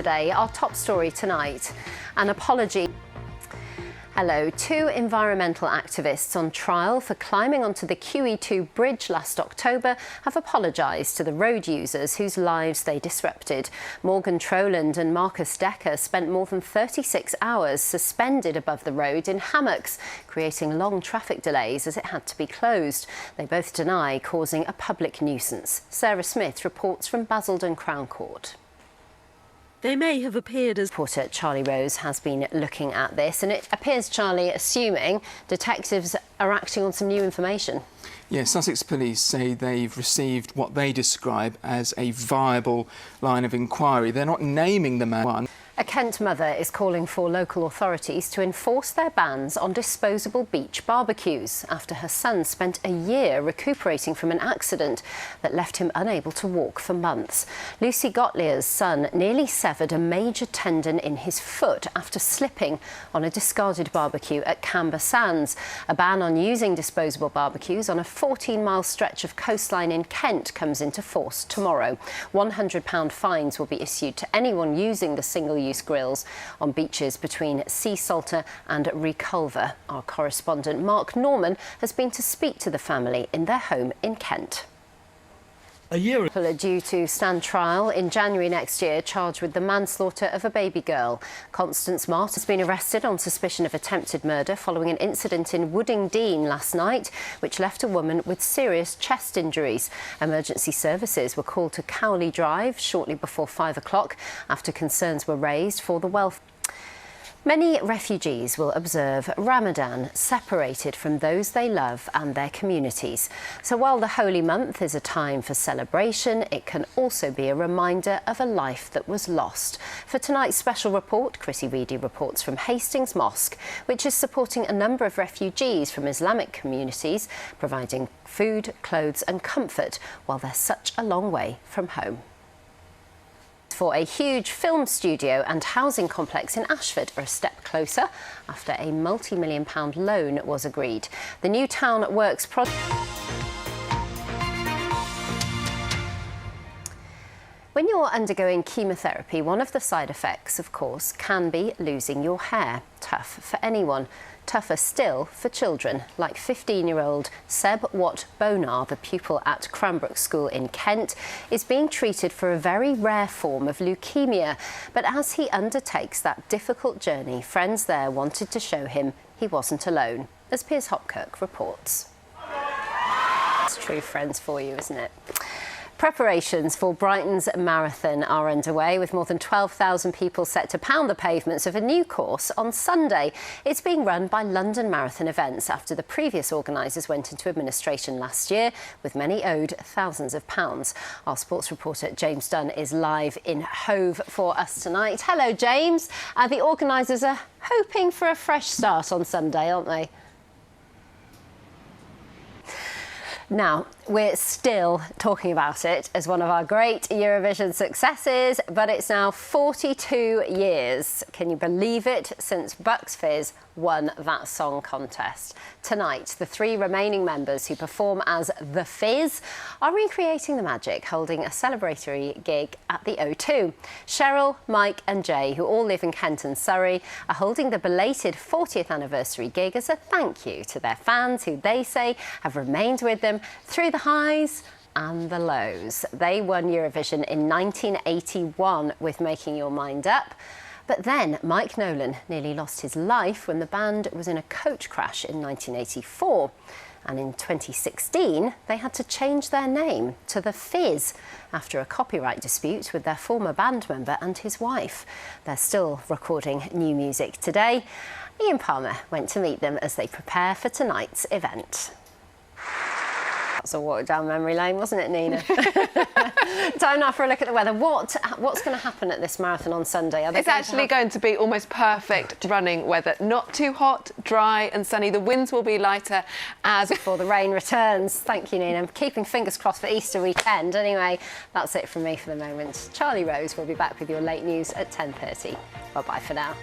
Today, our top story tonight, an apology. Hello. Two environmental activists on trial for climbing onto the QE2 bridge last October have apologised to the road users whose lives they disrupted. Morgan Troland and Marcus Decker spent more than 36 hours suspended above the road in hammocks, creating long traffic delays as it had to be closed. They both deny causing a public nuisance. Sarah Smith reports from Basildon Crown Court. They may have appeared as... Reporter Charlie Rose has been looking at this, and it appears, Charlie, assuming detectives are acting on some new information. Yes, Sussex Police say they've received what they describe as a viable line of inquiry. They're not naming the man. A Kent mother is calling for local authorities to enforce their bans on disposable beach barbecues after her son spent a year recuperating from an accident that left him unable to walk for months. Lucy Gottlier's son nearly severed a major tendon in his foot after slipping on a discarded barbecue at Camber Sands. A ban on using disposable barbecues on a 14-mile stretch of coastline in Kent comes into force tomorrow. £100 fines will be issued to anyone using the single-use grills on beaches between Sea Salter and Reculver. Our correspondent Mark Norman has been to speak to the family in their home in Kent. People are due to stand trial in January next year, charged with the manslaughter of a baby girl. Constance Mart has been arrested on suspicion of attempted murder following an incident in Woodingdean last night, which left a woman with serious chest injuries. Emergency services were called to Cowley Drive shortly before 5 o'clock after concerns were raised for the welfare. Many refugees will observe Ramadan separated from those they love and their communities. So while the holy month is a time for celebration, it can also be a reminder of a life that was lost. For tonight's special report, Chrissy Reedy reports from Hastings Mosque, which is supporting a number of refugees from Islamic communities, providing food, clothes and comfort while they're such a long way from home. For a huge film studio and housing complex in Ashford are a step closer after a multi-million-pound loan was agreed. The New Town Works project. When you're undergoing chemotherapy, one of the side effects, of course, can be losing your hair. Tough for anyone. Tougher still for children, like 15-year-old Seb Watt Bonar, the pupil at Cranbrook School in Kent, is being treated for a very rare form of leukemia. But as he undertakes that difficult journey, friends there wanted to show him he wasn't alone, as Piers Hopkirk reports. It's true friends for you, isn't it? Preparations for Brighton's marathon are underway, with more than 12,000 people set to pound the pavements of a new course on Sunday. It's being run by London Marathon Events after the previous organisers went into administration last year, with many owed thousands of pounds. Our sports reporter James Dunn is live in Hove for us tonight. Hello, James. The organisers are hoping for a fresh start on Sunday, aren't they? Now, we're still talking about it as one of our great Eurovision successes, but it's now 42 years, can you believe it, since Bucks Fizz won that song contest. Tonight, the three remaining members who perform as The Fizz are recreating the magic, holding a celebratory gig at the O2. Cheryl, Mike and Jay, who all live in Kent and Surrey, are holding the belated 40th anniversary gig as a thank you to their fans, who they say have remained with them through the highs and the lows. They won Eurovision in 1981 with Making Your Mind Up. But then Mike Nolan nearly lost his life when the band was in a coach crash in 1984. And in 2016, they had to change their name to The Fizz after a copyright dispute with their former band member and his wife. They're still recording new music today. Ian Palmer went to meet them as they prepare for tonight's event. That's a walk down memory lane, wasn't it, Nina? Time now for a look at the weather. What's going to happen at this marathon on Sunday? It's actually going to be almost perfect running weather. Not too hot, dry and sunny. The winds will be lighter as... before the rain returns. Thank you, Nina. I'm keeping fingers crossed for Easter weekend. Anyway, that's it from me for the moment. Charlie Rose will be back with your late news at 10:30. Bye-bye for now.